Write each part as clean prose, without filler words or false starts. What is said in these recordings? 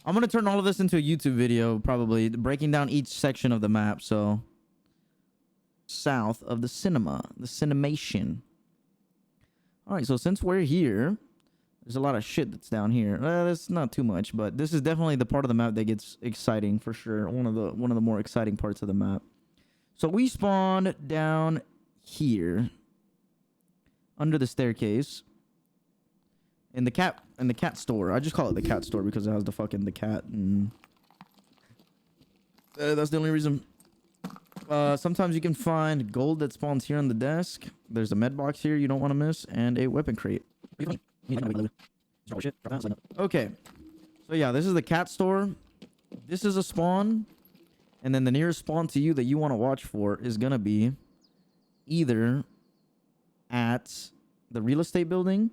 I'm gonna turn all of this into a YouTube video, probably breaking down each section of the map. So, south of the cinema, the cinemation. All right, so since we're here, there's a lot of shit that's down here. That's not too much, but this is definitely the part of the map that gets exciting for sure. One of the more exciting parts of the map. So we spawned down here under the staircase in the cat store. I just call it the cat store because it has the cat, and that's the only reason. Sometimes you can find gold that spawns here on the desk. There's a med box here you don't want to miss, and a weapon crate. Okay, so yeah, this is the cat store. This is a spawn, and then the nearest spawn to you that you want to watch for is gonna be either at the real estate building,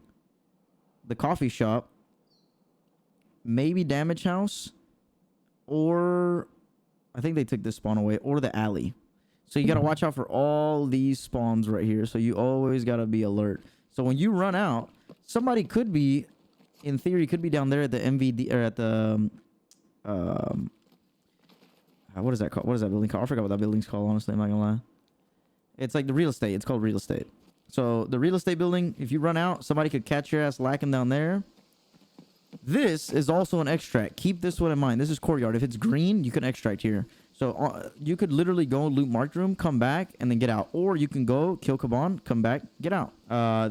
the coffee shop, maybe damage house, or I think they took this spawn away, or the alley. So you gotta watch out for all these spawns right here. So you always gotta be alert. So when you run out, somebody could be, in theory, could be down there at the MVD or at the what is that called? What is that building called? I forgot what that building's called. Honestly, I'm not gonna lie. It's like the real estate. It's called real estate. So the real estate building, if you run out, somebody could catch your ass lacking down there. This is also an extract. Keep this one in mind. This is courtyard. If it's green, you can extract here. So you could literally go loot marked room, come back, and then get out. Or you can go kill Kaban, come back, get out.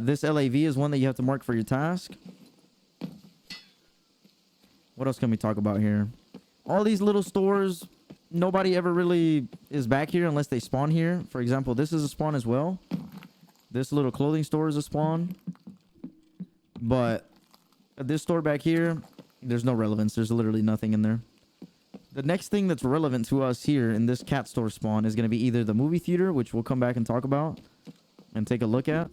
This LAV is one that you have to mark for your task. What else can we talk about here? All these little stores, nobody ever really is back here unless they spawn here. For example, this is a spawn as well. This little clothing store is a spawn. But this store back here, there's no relevance. There's literally nothing in there. The next thing that's relevant to us here in this cat store spawn is going to be either the movie theater, which we'll come back and talk about and take a look at,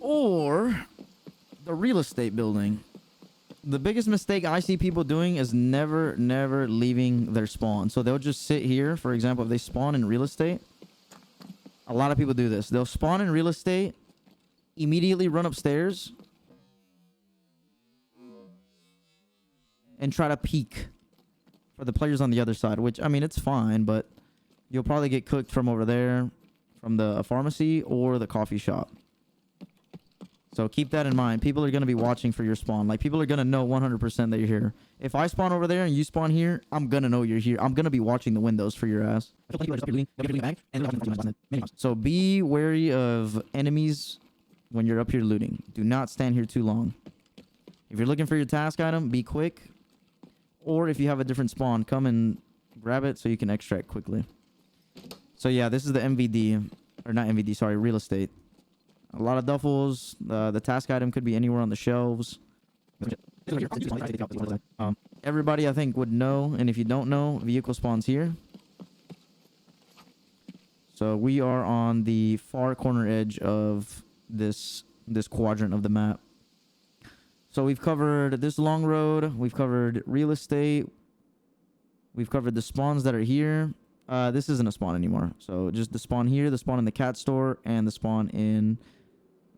or the real estate building. The biggest mistake I see people doing is never leaving their spawn. So they'll just sit here. For example, if they spawn in real estate, a lot of people do this. They'll spawn in real estate, immediately run upstairs, and try to peek for the players on the other side, which, I mean, it's fine, but you'll probably get cooked from over there, from the pharmacy or the coffee shop. So keep that in mind. People are going to be watching for your spawn. Like, people are going to know 100% that you're here. If I spawn over there and you spawn here, I'm going to know you're here. I'm going to be watching the windows for your ass. So be wary of enemies when you're up here looting. Do not stand here too long. If you're looking for your task item, be quick. Or if you have a different spawn, come and grab it so you can extract quickly. So yeah, this is the MVD. Or not MVD, sorry, real estate. A lot of duffels. The task item could be anywhere on the shelves. Everybody, I think, would know. And if you don't know, vehicle spawns here. So we are on the far corner edge of this quadrant of the map. So we've covered this long road. We've covered real estate. We've covered the spawns that are here. This isn't a spawn anymore. So just the spawn here, the spawn in the cat store, and the spawn in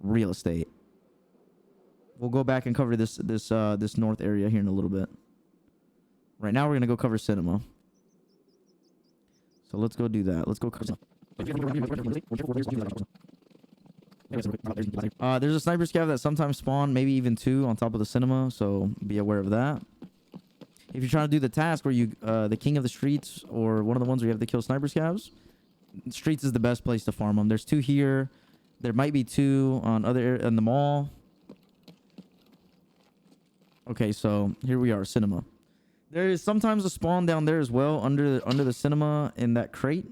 real estate. We'll go back and cover this north area here in a little bit. Right now we're gonna go cover cinema. So let's go do that. Let's go cover cinema. There's a sniper scav that sometimes spawn, maybe even two on top of the cinema, so be aware of that. If you're trying to do the task where you the king of the streets, or one of the ones where you have to kill sniper scavs, streets is the best place to farm them. There's two here. There might be two on in the mall. Okay, so here we are, cinema. There is sometimes a spawn down there as well under the cinema in that crate.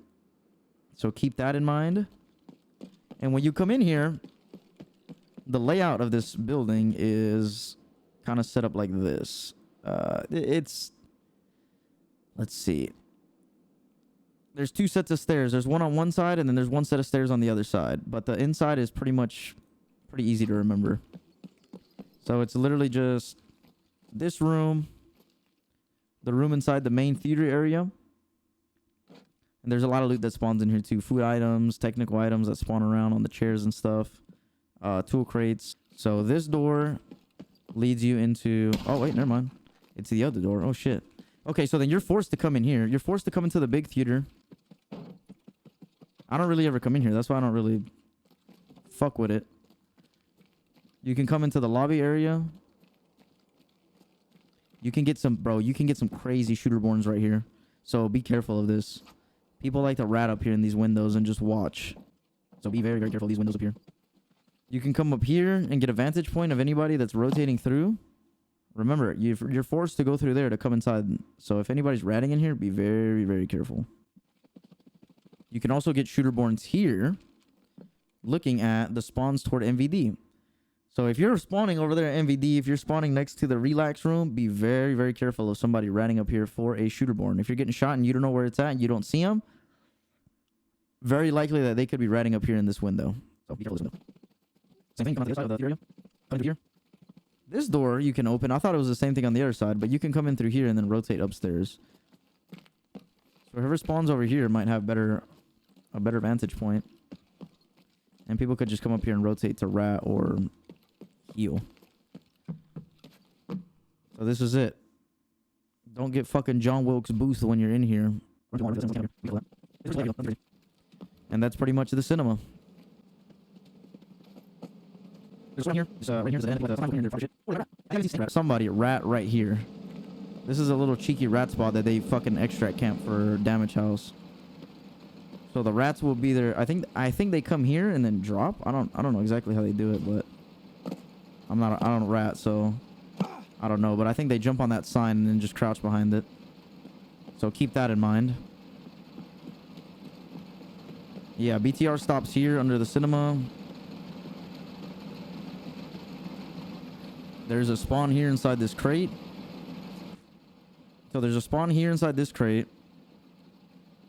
So keep that in mind. And when you come in here, the layout of this building is kind of set up like this. Let's see. There's two sets of stairs. There's one on one side, and then there's one set of stairs on the other side. But the inside is pretty easy to remember. So it's literally just this room, the room inside the main theater area. And there's a lot of loot that spawns in here too. Food items, technical items that spawn around on the chairs and stuff. Tool crates. So this door leads you into... Oh, wait, never mind. It's the other door. Oh, shit. Okay, so then you're forced to come in here. You're forced to come into the big theater. I don't really ever come in here. That's why I don't really fuck with it. You can come into the lobby area. You can get some... Bro, you can get some crazy shooterborns right here. So be careful of this. People like to rat up here in these windows and just watch. So be very, very careful of these windows up here. You can come up here and get a vantage point of anybody that's rotating through. Remember, you're forced to go through there to come inside. So if anybody's ratting in here, be very, very careful. You can also get shooterborns here, looking at the spawns toward MVD. So if you're spawning over there at MVD, if you're spawning next to the relax room, be very, very careful of somebody ratting up here for a shooterborn. If you're getting shot and you don't know where it's at and you don't see them, very likely that they could be ratting up here in this window. So be careful of this window. Same thing, come on the other side of the area. Come through here. This door you can open. I thought it was the same thing on the other side, but you can come in through here and then rotate upstairs. So whoever spawns over here might have a better vantage point. And people could just come up here and rotate to rat or heal. So this is it. Don't get fucking John Wilkes Booth when you're in here. And that's pretty much the cinema. There's one here. Right here's the end. Somebody rat right here. This is a little cheeky rat spot that they fucking extract camp for damage house. So the rats will be there. I think they come here and then drop. I don't know exactly how they do it, but I don't rat, so I don't know. But I think they jump on that sign and then just crouch behind it. So keep that in mind. Yeah, BTR stops here under the cinema. There's a spawn here inside this crate. So there's a spawn here inside this crate.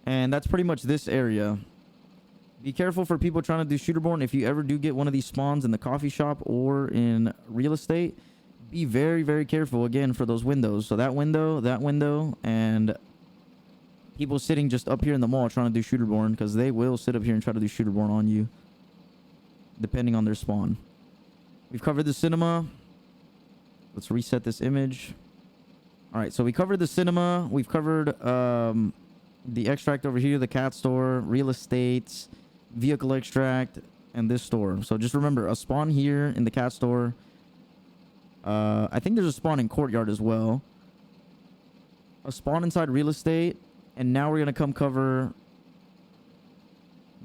And that's pretty much this area. Be careful for people trying to do shooterborn. If you ever do get one of these spawns in the coffee shop or in real estate, be very, very careful, again, for those windows. So that window, and people sitting just up here in the mall trying to do shooterborn, because they will sit up here and try to do shooterborn on you, depending on their spawn. We've covered the cinema. Let's reset this image. All right, so we covered the cinema. We've covered the extract over here, the cat store, real estate, vehicle extract, and this store. So just remember, a spawn here in the cat store. I think there's a spawn in courtyard as well. A spawn inside real estate. And now we're going to come cover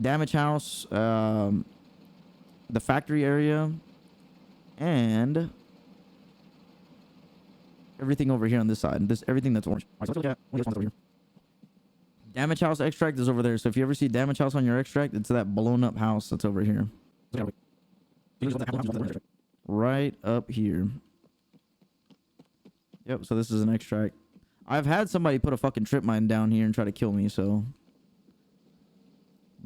damage house, the factory area, and everything over here on this side. Everything that's orange. All right, so let's look at over here. Damage house extract is over there. So if you ever see damage house on your extract, it's that blown up house that's over here. Right up here. Yep, so this is an extract. I've had somebody put a fucking trip mine down here and try to kill me, so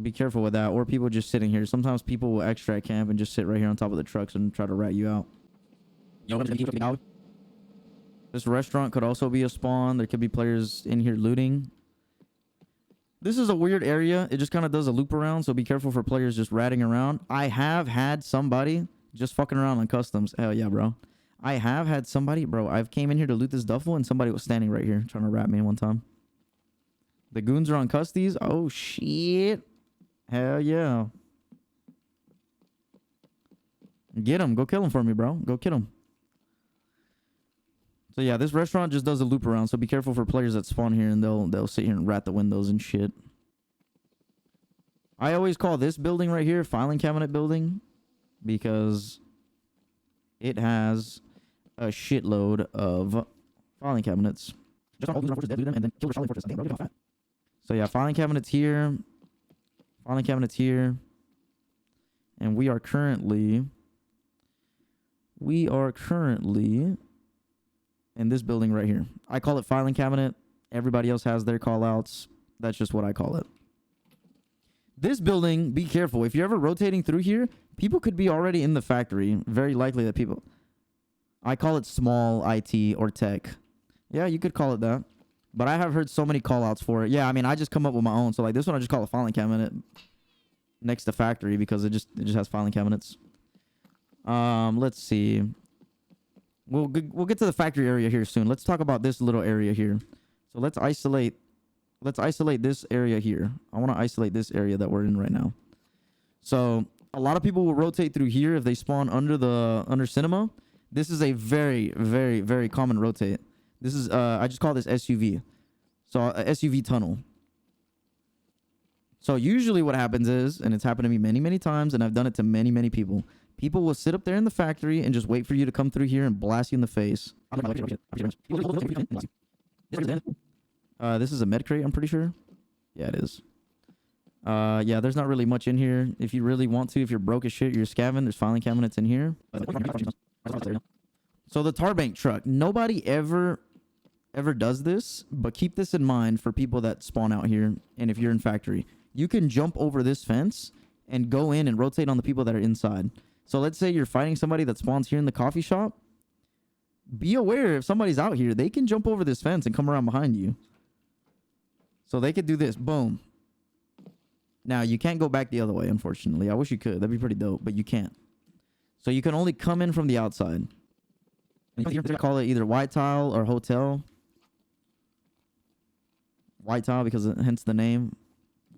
be careful with that. Or people just sitting here. Sometimes people will extract camp and just sit right here on top of the trucks and try to rat you out. This restaurant could also be a spawn. There could be players in here looting. This is a weird area. It just kind of does a loop around, so be careful for players just ratting around. I have had somebody just fucking around on customs. Hell yeah, bro. I have had somebody, bro, I've came in here to loot this duffel and somebody was standing right here trying to rat me one time. The goons are on custies. Oh, shit. Hell yeah. Get him. Go kill him for me, bro. Go kill him. So yeah, this restaurant just does a loop around, so be careful for players that spawn here and they'll sit here and rat the windows and shit. I always call this building right here filing cabinet building because it has a shitload of filing cabinets. So yeah, filing cabinets here. Filing cabinets here. And we are currently in this building right here. I call it filing cabinet. Everybody else has their call outs. That's just what I call it. This building, be careful. If you're ever rotating through here, people could be already in the factory. Very likely that people... I call it small IT or tech. Yeah, you could call it that. But I have heard so many call outs for it. Yeah, I mean, I just come up with my own. So like this one, I just call it filing cabinet next to factory because it just has filing cabinets. Let's see. We'll get to the factory area here soon. Let's talk about this little area here. So let's isolate this area here. I want to isolate this area that we're in right now. So a lot of people will rotate through here if they spawn under cinema. This is a very, very, very common rotate. This is I just call this SUV. So a SUV tunnel. So usually what happens is, and it's happened to me many, many times, and I've done it to many, many people. People will sit up there in the factory and just wait for you to come through here and blast you in the face. This is a med crate, I'm pretty sure. Yeah, it is. Yeah, there's not really much in here. If you really want to, if you're broke as shit, you're scavenging, there's filing cabinets in here. So the tar bank truck, nobody ever does this, but keep this in mind for people that spawn out here. And if you're in factory, you can jump over this fence and go in and rotate on the people that are inside. So let's say you're fighting somebody that spawns here in the coffee shop. Be aware if somebody's out here, they can jump over this fence and come around behind you. So they could do this. Boom. Now, you can't go back the other way, unfortunately. I wish you could. That'd be pretty dope, but you can't. So you can only come in from the outside. And you can call it either white tile or hotel. White tile because hence the name.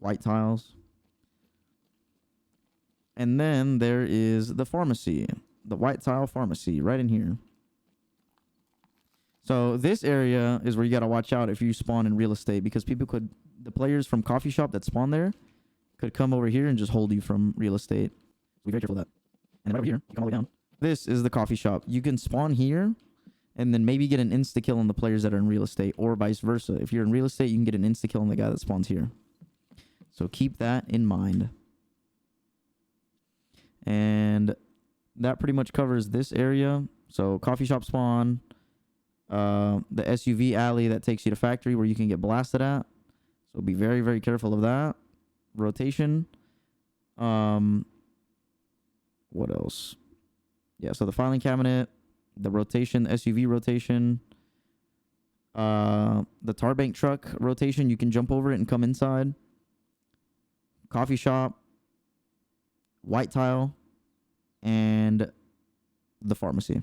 White tiles. And then there is the pharmacy. The white tile pharmacy right in here. So this area is where you got to watch out if you spawn in real estate, because the players from coffee shop that spawn there could come over here and just hold you from real estate. So be very careful of that. And then right over here, you come all the way down. This is the coffee shop. You can spawn here and then maybe get an insta-kill on the players that are in real estate, or vice versa. If you're in real estate, you can get an insta-kill on the guy that spawns here. So keep that in mind. And that pretty much covers this area. So coffee shop spawn, the SUV alley that takes you to factory where you can get blasted at. So be very, very careful of that. Rotation. What else? Yeah, so the filing cabinet, the rotation, SUV rotation, the tar bank truck rotation, you can jump over it and come inside. Coffee shop, white tile, and the pharmacy.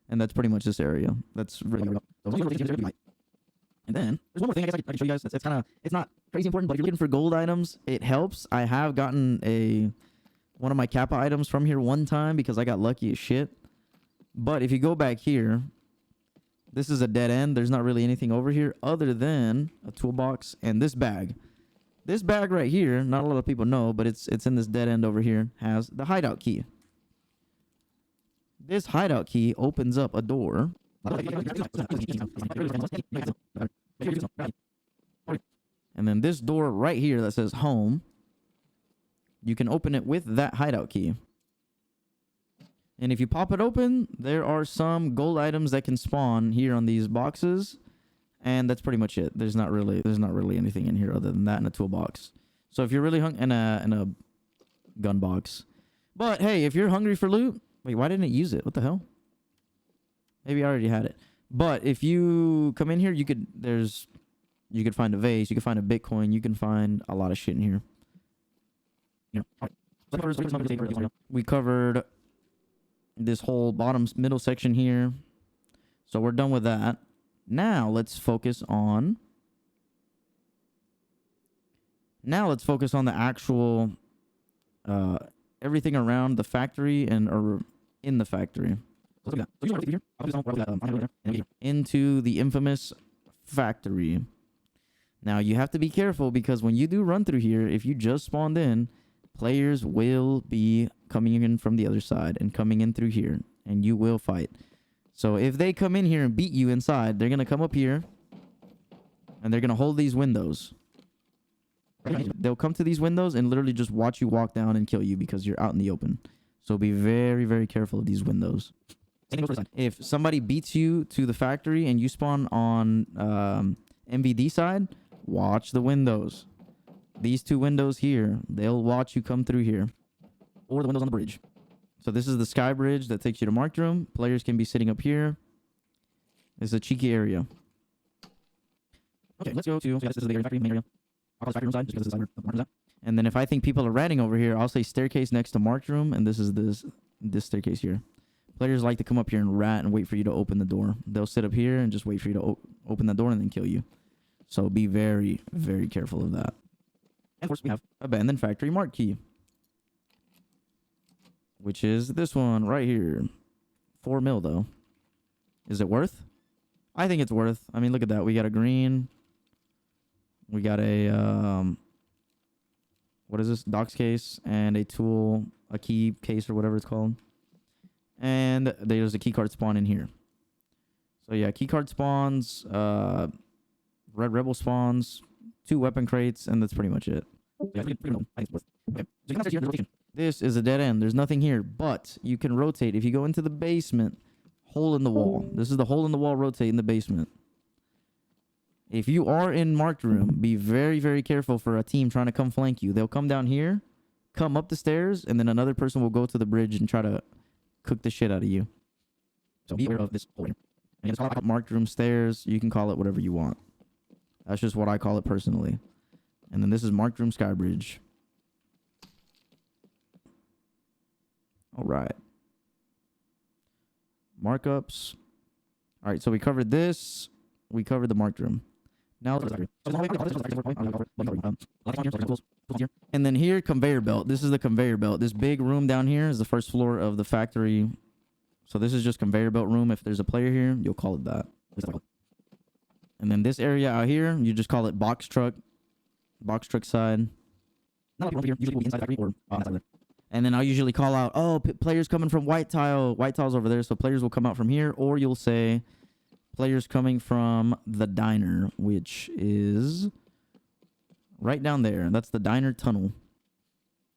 And that's pretty much this area. That's really and then there's one more thing I guess I can show you guys. It's not crazy important, but if you're looking for gold items, it helps. I have gotten one of my Kappa items from here one time because I got lucky as shit. But if you go back here, this is a dead end. There's not really anything over here other than a toolbox and this bag. This bag right here, not a lot of people know, but it's in this dead end over here, has the hideout key. This hideout key opens up a door. And then this door right here that says home, you can open it with that hideout key. And if you pop it open, there are some gold items that can spawn here on these boxes. And that's pretty much it. There's not really anything in here other than that and a toolbox. So if you're really hungry, and a gun box. But hey, if you're hungry for loot, wait, why didn't it use it? What the hell? Maybe I already had it. But if you come in here, you could find a vase, you could find a Bitcoin, you can find a lot of shit in here. We covered this whole middle section here. So we're done with that. Now let's focus on the actual everything around the factory or in the factory. Into the infamous factory. Now you have to be careful because when you do run through here, if you just spawned in, players will be coming in from the other side and coming in through here, and you will fight. So if they come in here and beat you inside, they're going to come up here and they're going to hold these windows. They'll come to these windows and literally just watch you walk down and kill you because you're out in the open. So be very, very careful of these windows. If somebody beats you to the factory and you spawn on MVD side, watch the windows. These two windows here, they'll watch you come through here. Or the windows on the bridge. So this is the sky bridge that takes you to marked room. Players can be sitting up here. This is a cheeky area. Okay, let's go to... This is the factory, main area. I'll call this factory room side, just because this is the marked room. And then if I think people are ratting over here, I'll say staircase next to marked room, and this is this staircase here. Players like to come up here and rat and wait for you to open the door. They'll sit up here and just wait for you to open the door and then kill you. So be very, very careful of that. And of course, we have abandoned factory mark key, which is this one right here. 4 mil though. Is it worth? I think it's worth. I mean, look at that. We got a green. We got a what is this? Docs case and a tool, a key case or whatever it's called. And there's a keycard spawn in here. So yeah, keycard spawns, red rebel spawns, 2 weapon crates, and that's pretty much it. This is a dead end. There's nothing here, but you can rotate. If you go into the basement, hole in the wall. This is the hole in the wall, rotate in the basement. If you are in marked room, be very, very careful for a team trying to come flank you. They'll come down here, come up the stairs, and then another person will go to the bridge and try to cook the shit out of you. So be aware of this hole here. And it's called marked room stairs. You can call it whatever you want. That's just what I call it personally. And then this is marked room sky bridge. All right. Markups. All right, so we covered this. We covered the marked room. Now, and then here, conveyor belt. This is the conveyor belt. This big room down here is the first floor of the factory. So this is just conveyor belt room. If there's a player here, you'll call it that. And then this area out here, you just call it box truck side. And then I'll usually call out, oh, players coming from white tile. White tile's over there, so players will come out from here. Or you'll say players coming from the diner, which is right down there. That's the diner tunnel.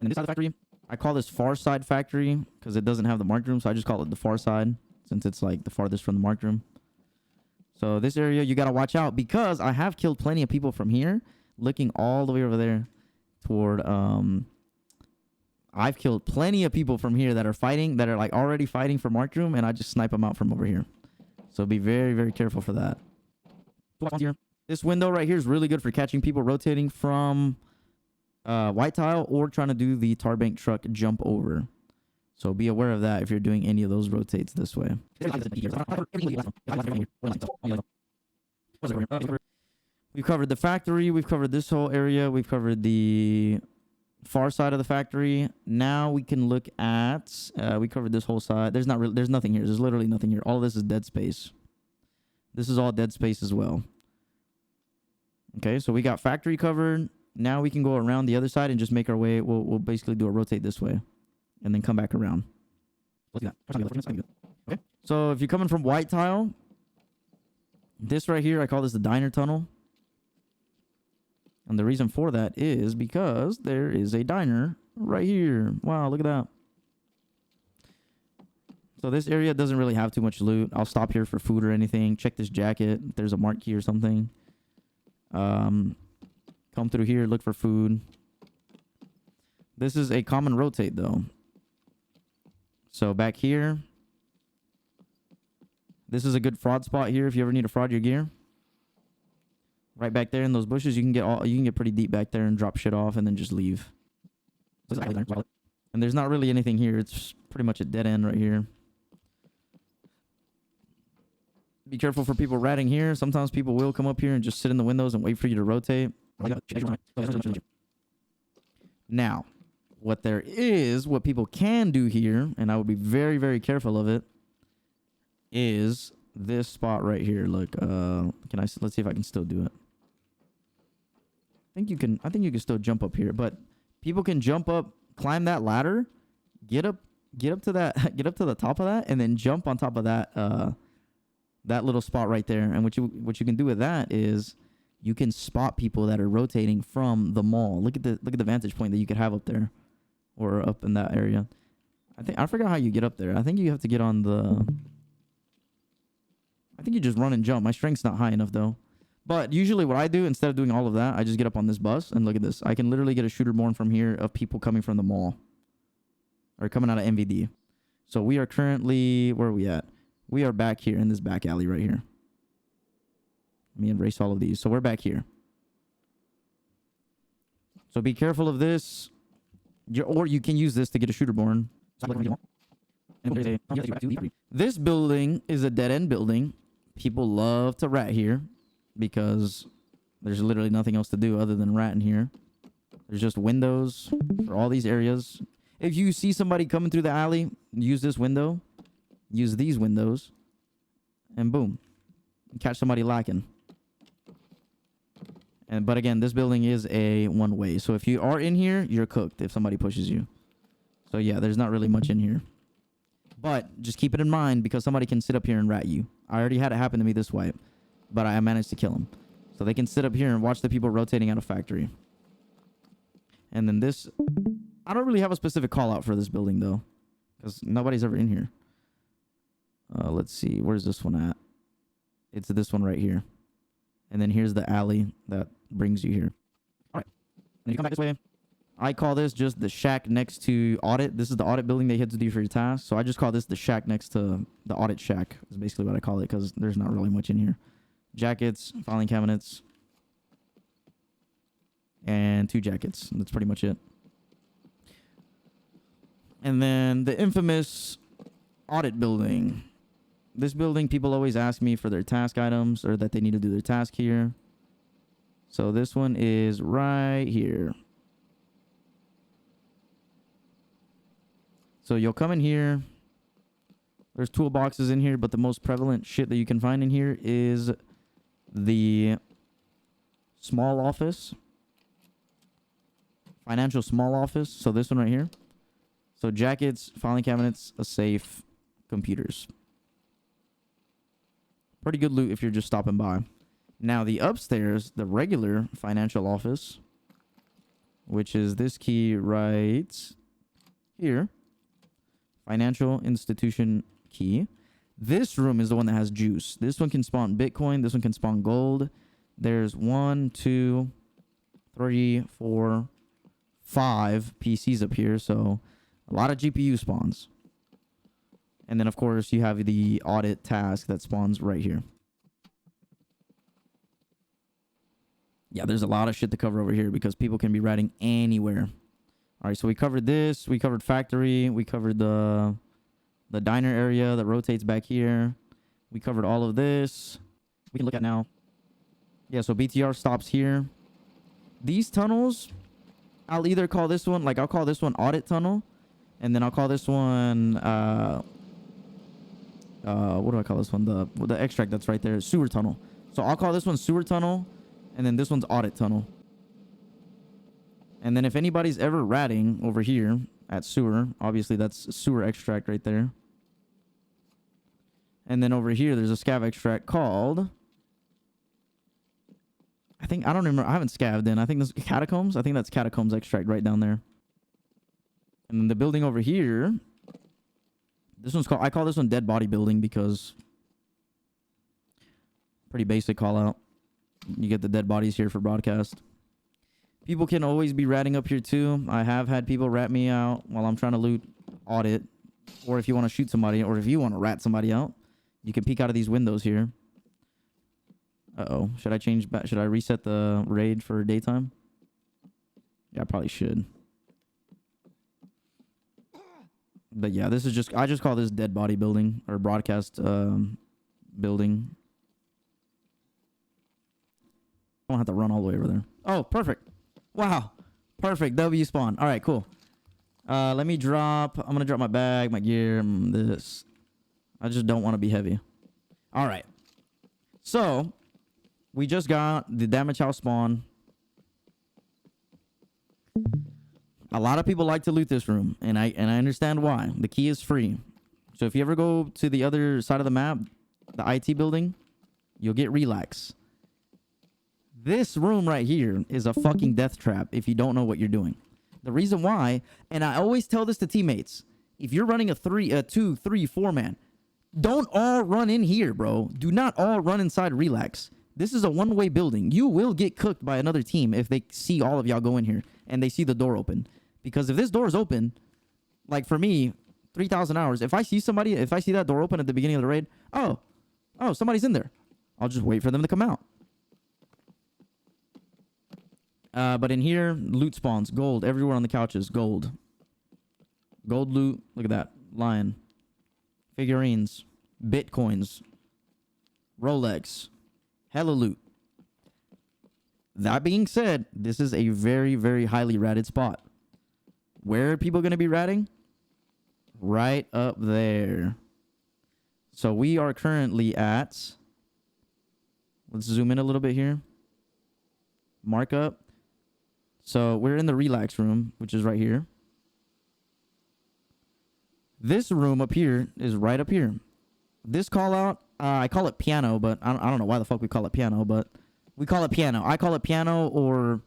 And this side of the factory, I call this far side factory because it doesn't have the marked room, so I just call it the far side since it's like the farthest from the marked room. So this area, you got to watch out because I have killed plenty of people from here looking all the way over there toward... I've killed plenty of people from here that are fighting, that are like already fighting for marked room, and I just snipe them out from over here. So be very, very careful for that. This window right here is really good for catching people rotating from white tile or trying to do the tar bank truck jump over. So be aware of that if you're doing any of those rotates this way. We've covered the factory. We've covered this whole area. We've covered the far side of the factory. Now we can look at we covered this whole side. There's nothing here. There's literally nothing here. All of this is dead space. This is all dead space as well. Okay, so we got factory covered. Now we can go around the other side and just make our way. We'll basically do a rotate this way and then come back around. Let's do that. Okay. So if you're coming from white tile, this right here, I call this the diner tunnel. And the reason for that is because there is a diner right here. Wow, look at that. So this area doesn't really have too much loot. I'll stop here for food or anything. Check this jacket. If there's a mark key or something. Come through here, look for food. This is a common rotate though. So back here. This is a good fraud spot here if you ever need to fraud your gear. Right back there in those bushes, you can get pretty deep back there and drop shit off and then just leave. And there's not really anything here. It's pretty much a dead end right here. Be careful for people ratting here. Sometimes people will come up here and just sit in the windows and wait for you to rotate. Now, what people can do here, and I would be very, very careful of it, is this spot right here. Look, let's see if I can still do it. I think you can still jump up here, but people can jump up, climb that ladder, get up to that, get up to the top of that, and then jump on top of that, that little spot right there. And what you can do with that is you can spot people that are rotating from the mall. Look at the vantage point that you could have up there, or up in that area. I forgot how you get up there. I think you have to get on the. I think you just run and jump. My strength's not high enough though. But usually what I do, instead of doing all of that, I just get up on this bus and look at this. I can literally get a shooter born from here of people coming from the mall. Or coming out of MVD. So we are currently, where are we at? We are back here in this back alley right here. Let me erase all of these. So we're back here. So be careful of this. Or you can use this to get a shooter born. And This building is a dead-end building. People love to rat here because there's literally nothing else to do other than rat in here. There's just windows for all these areas. If you see somebody coming through the alley, use this window, use these windows, and boom, catch somebody lacking. But again, this building is a one-way. So if you are in here, you're cooked if somebody pushes you. So yeah, there's not really much in here. But just keep it in mind because somebody can sit up here and rat you. I already had it happen to me this wipe, but I managed to kill him. So they can sit up here and watch the people rotating out of factory. And then this... I don't really have a specific call out for this building though, because nobody's ever in here. Let's see, where's this one at? It's this one right here. And then here's the alley that brings you here. All right, then you come back this way. I call this just the shack next to audit. This is the audit building they had to do for your task. So I just call this the shack next to the audit shack is basically what I call it because there's not really much in here. Jackets, filing cabinets, and 2 jackets. That's pretty much it. And then the infamous audit building. This building, people always ask me for their task items or that they need to do their task here. So this one is right here. So you'll come in here. There's toolboxes in here, but the most prevalent shit that you can find in here is the small office. Financial small office. So this one right here. So jackets, filing cabinets, a safe, computers. Pretty good loot if you're just stopping by. Now the upstairs, the regular financial office, which is this key right here. Financial institution key. This room is the one that has juice. This one can spawn Bitcoin. This one can spawn gold. There's 1, 2, 3, 4, 5 PCs up here. So a lot of GPU spawns. And then, of course, you have the audit task that spawns right here. Yeah, there's a lot of shit to cover over here because people can be riding anywhere. All right, so we covered this. We covered factory. We covered the diner area that rotates back here. We covered all of this. We can look at now. Yeah, so BTR stops here. These tunnels, I'll either call this one, I'll call this one audit tunnel. And then I'll call this one, what do I call this one? The extract that's right there, sewer tunnel. So I'll call this one sewer tunnel, and then this one's audit tunnel. And then if anybody's ever ratting over here at sewer, obviously that's sewer extract right there. And then over here, there's a scav extract called, I don't remember, I haven't scavved in. I think this is catacombs. I think that's catacombs extract right down there. And then the building over here, this one's called, I call this one dead body building because pretty basic call out. You get the dead bodies here for broadcast. People can always be ratting up here too. I have had people rat me out while I'm trying to loot audit. Or if you want to shoot somebody, or if you want to rat somebody out, you can peek out of these windows here. Uh-oh. Should I change back? Should I reset the raid for daytime? Yeah, I probably should. But yeah, this is just, I just call this dead body building or broadcast building. I don't have to run all the way over there. Oh, perfect. Wow. Perfect. W spawn. All right, cool. Let me drop, I'm going to drop my bag, my gear, this. I just don't want to be heavy. All right. So, we just got the damage house spawn. A lot of people like to loot this room, and I understand why. The key is free. So if you ever go to the other side of the map, the IT building, you'll get relax. This room right here is a fucking death trap if you don't know what you're doing. The reason why, and I always tell this to teammates, if you're running a 2, 3, 4 man, don't all run in here, bro. Do not all run inside relax. This is a one-way building. You will get cooked by another team if they see all of y'all go in here and they see the door open. Because if this door is open, like for me, 3,000 hours, if I see that door open at the beginning of the raid, oh, somebody's in there. I'll just wait for them to come out. But in here, loot spawns. Gold. Everywhere on the couches. Gold. Gold loot. Look at that. Lion. figurines, bitcoins, Rolex, hella loot. That being said, this is a very, very highly ratted spot. Where are people going to be ratting? Right up there. So we are currently at... Let's zoom in a little bit here. Mark up. So we're in the relax room, which is right here. This room up here is right up here. This call out, I call it piano, but I don't know why the fuck we call it piano, but we call it piano. I call it piano or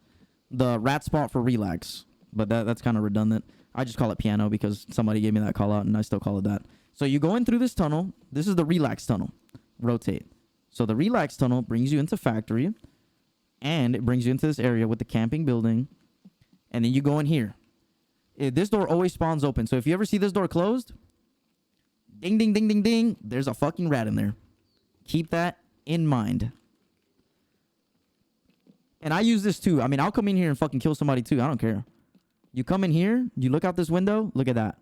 the rat spot for relax, but that's kind of redundant. I just call it piano because somebody gave me that call out and I still call it that. So you go in through this tunnel. This is the relax tunnel. Rotate. So the relax tunnel brings you into factory and it brings you into this area with the camping building. And then you go in here. This door always spawns open. So if you ever see this door closed, ding, ding, ding, ding, ding, there's a fucking rat in there. Keep that in mind. And I use this too. I mean, I'll come in here and fucking kill somebody too. I don't care. You come in here, you look out this window, look at that.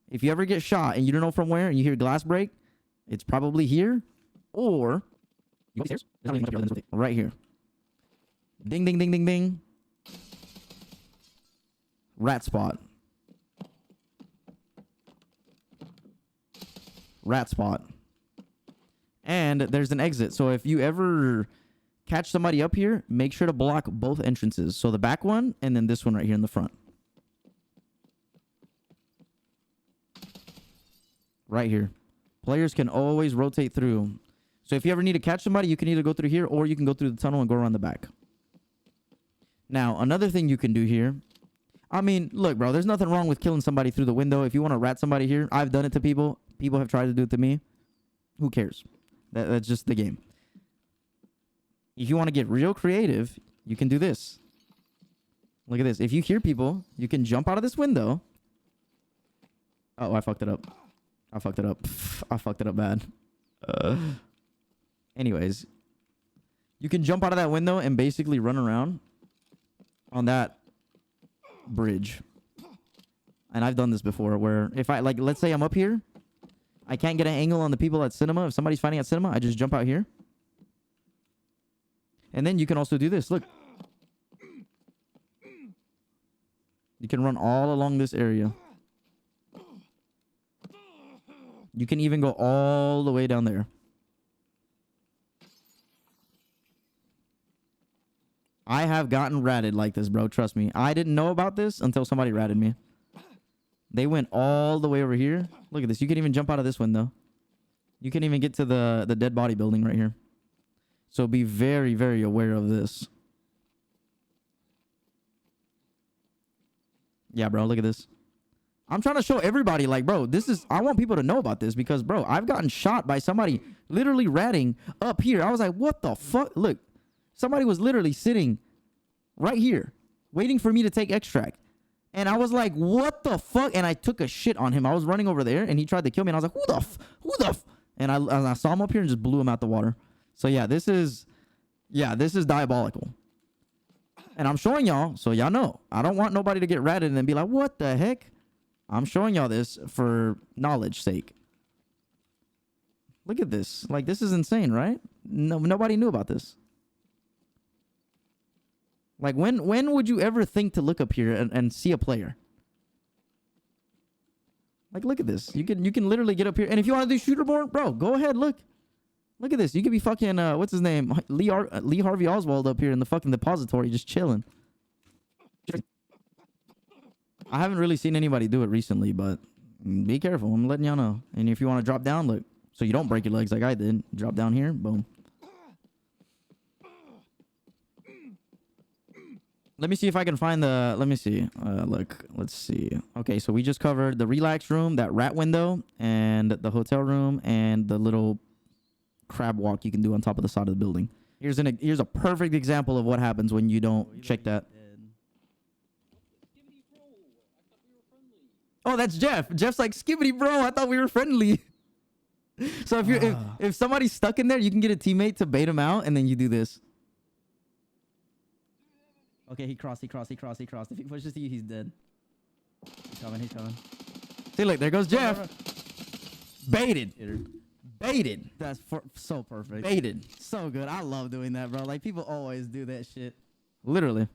If you ever get shot and you don't know from where and you hear glass break, it's probably here or you go upstairs. Right here. Ding, ding, ding, ding, ding. Rat spot. Rat spot. And there's an exit. So if you ever catch somebody up here, make sure to block both entrances. So the back one and then this one right here in the front. Right here. Players can always rotate through. So if you ever need to catch somebody, you can either go through here or you can go through the tunnel and go around the back. Now, another thing you can do here. I mean, look, bro, there's nothing wrong with killing somebody through the window. If you want to rat somebody here, I've done it to people. People have tried to do it to me. Who cares? That's just the game. If you want to get real creative, you can do this. Look at this. If you hear people, you can jump out of this window. Oh, I fucked it up. I fucked it up. I fucked it up bad. Anyways, you can jump out of that window and basically run around on that bridge. And I've done this before where if I, like, let's say I'm up here. I can't get an angle on the people at cinema. If somebody's fighting at cinema, I just jump out here. And then you can also do this. Look. You can run all along this area. You can even go all the way down there. I have gotten ratted like this, bro. Trust me. I didn't know about this until somebody ratted me. They went all the way over here. Look at this. You can even jump out of this window. You can even get to the dead body building right here. So be very, very aware of this. Yeah, bro. Look at this. I'm trying to show everybody, like, bro, this is... I want people to know about this because, bro, I've gotten shot by somebody literally ratting up here. I was like, what the fuck? Look, somebody was literally sitting right here waiting for me to take extract. And I was like, what the fuck? And I took a shit on him. I was running over there and he tried to kill me. And I was like, who the f? And I saw him up here and just blew him out the water. So yeah, this is diabolical. And I'm showing y'all so y'all know. I don't want nobody to get ratted and then be like, what the heck? I'm showing y'all this for knowledge sake. Look at this. Like, this is insane, right? Nobody knew about this. Like, when would you ever think to look up here and see a player? Like, look at this. You can literally get up here. And if you want to do shooter board, bro, go ahead. Look at this. You could be fucking, what's his name? Lee Harvey Oswald up here in the fucking depository just chilling. I haven't really seen anybody do it recently, but be careful. I'm letting y'all know. And if you want to drop down, look. So you don't break your legs like I did. Drop down here. Boom. Let me see if I can find the... Let me see. Look. Let's see. Okay, so we just covered the relax room, that rat window, and the hotel room, and the little crab walk you can do on top of the side of the building. Here's a perfect example of what happens when you don't check that. Oh, that's Jeff. Jeff's like, skibbity bro, I thought we were friendly. So if somebody's stuck in there, you can get a teammate to bait him out, and then you do this. Okay, he crossed. If he pushes you, he's dead. He's coming. See, look, there goes Jeff. Baited. Baited. That's so perfect. Baited. So good. I love doing that, bro. Like, people always do that shit. Literally.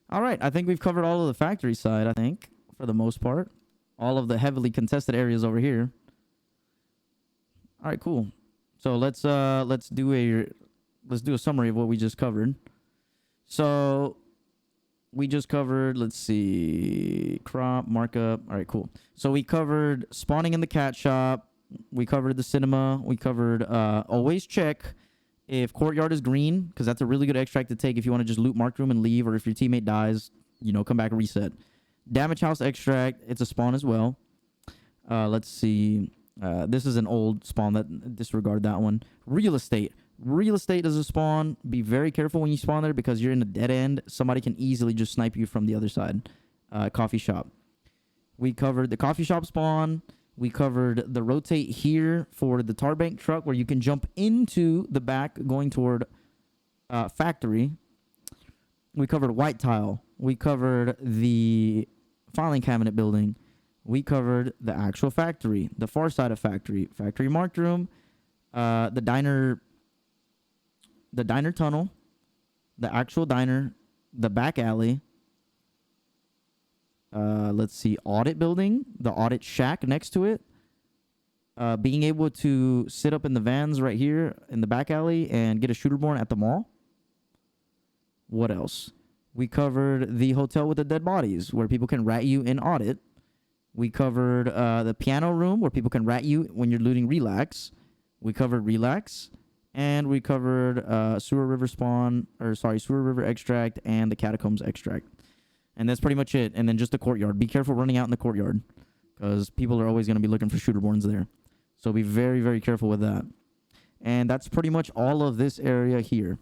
All right. I think we've covered all of the factory side, I think, for the most part. All of the heavily contested areas over here. All right, cool. So let's do a summary of what we just covered. So we just covered, let's see, crop, markup. All right, cool. So we covered spawning in the cat shop. We covered the cinema. We covered always check if courtyard is green, because that's a really good extract to take if you want to just loot marked room and leave, or if your teammate dies, you know, come back and reset. Damage house extract, it's a spawn as well. Let's see. This is an old spawn, that disregard that one. Real estate. Real estate is a spawn. Be very careful when you spawn there because you're in a dead end. Somebody can easily just snipe you from the other side. Coffee shop. We covered the coffee shop spawn. We covered the rotate here for the tar bank truck where you can jump into the back going toward factory. We covered white tile. We covered the filing cabinet building. We covered the actual factory, the far side of factory, factory marked room, the diner tunnel, the actual diner, the back alley. Let's see, audit building, the audit shack next to it. Being able to sit up in the vans right here in the back alley and get a shooter born at the mall. What else? We covered the hotel with the dead bodies where people can rat you in audit. We covered the piano room where people can rat you when you're looting relax. We covered relax. And we covered sewer river extract and the catacombs extract. And that's pretty much it. And then just the courtyard. Be careful running out in the courtyard because people are always going to be looking for shooter borns there. So be very, very careful with that. And that's pretty much all of this area here.